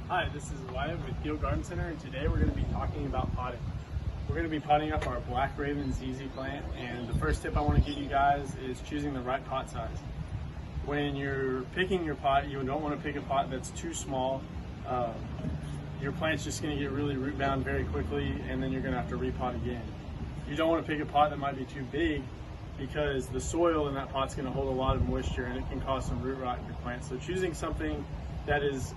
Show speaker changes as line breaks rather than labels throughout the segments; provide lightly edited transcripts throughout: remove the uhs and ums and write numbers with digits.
Hi, this is Wyatt with Gill Garden Center, and today we're going to be talking about potting. We're going to be potting up our Black Raven ZZ plant, and the first tip I want to give you guys is choosing the right pot size. When you're picking your pot, you don't want to pick a pot that's too small. Your plant's just going to get really root bound very quickly, and then you're going to have to repot again. You don't want to pick a pot that might be too big, because the soil in that pot's going to hold a lot of moisture and it can cause some root rot in your plant. So choosing something that is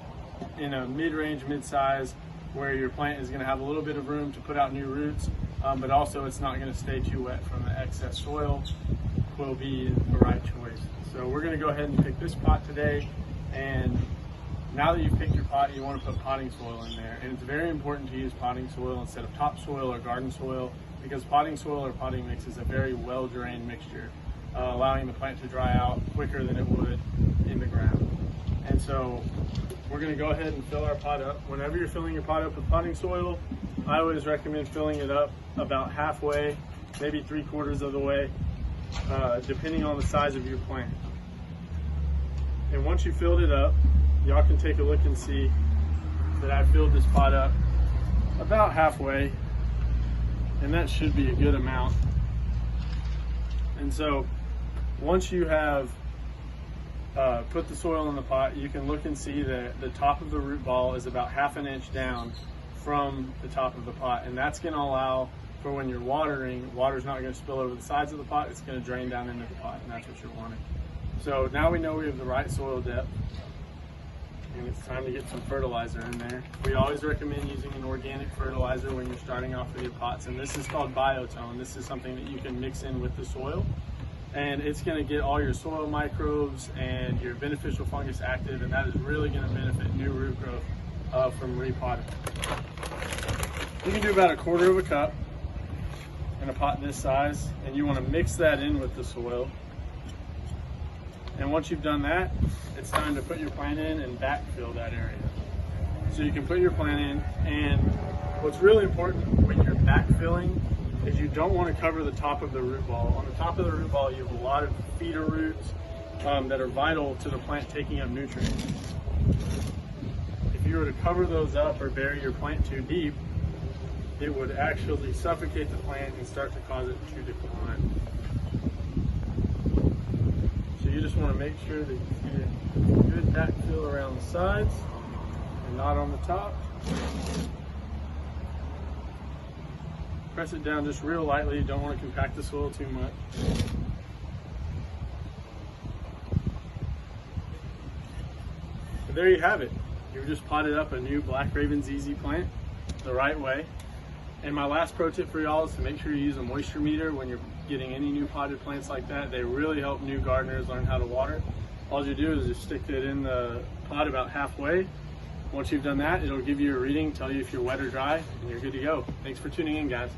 in a mid-range, mid-size, where your plant is going to have a little bit of room to put out new roots, but also it's not going to stay too wet from the excess soil, will be the right choice. So we're going to go ahead and pick this pot today, and now that you've picked your pot, you want to put potting soil in there. And it's very important to use potting soil instead of topsoil or garden soil, because potting soil or potting mix is a very well-drained mixture, allowing the plant to dry out quicker than it would in the ground. And so we're going to go ahead and fill our pot up. Whenever you're filling your pot up with potting soil, I always recommend filling it up about halfway, maybe 3/4 of the way, depending on the size of your plant. And once you filled it up, y'all can take a look and see that I filled this pot up about halfway, and that should be a good amount. And so once you have put the soil in the pot, you can look and see that the top of the root ball is about 1/2 inch down from the top of the pot, and that's going to allow for when you're watering, water's not going to spill over the sides of the pot, it's going to drain down into the pot, and that's what you're wanting. So now we know we have the right soil depth, and it's time to get some fertilizer in there. We always recommend using an organic fertilizer when you're starting off with your pots, and this is called biotone. This is something that you can mix in with the soil, and it's going to get all your soil microbes and your beneficial fungus active, and that is really going to benefit new root growth from repotting. You can do about 1/4 cup in a pot this size, and you want to mix that in with the soil. And once you've done that, it's time to put your plant in and backfill that area. So you can put your plant in, and what's really important when you're backfilling is you don't want to cover the top of the root ball. On the top of the root ball, you have a lot of feeder roots that are vital to the plant taking up nutrients. If you were to cover those up or bury your plant too deep, it would actually suffocate the plant and start to cause it to decline. So you just want to make sure that you get a good backfill around the sides and not on the top. Press it down just real lightly. You don't want to compact the soil too much. But there you have it. You've just potted up a new Black Raven ZZ plant the right way. And my last pro tip for y'all is to make sure you use a moisture meter when you're getting any new potted plants like that. They really help new gardeners learn how to water. All you do is just stick it in the pot about halfway. Once you've done that, it'll give you a reading, tell you if you're wet or dry, and you're good to go. Thanks for tuning in, guys.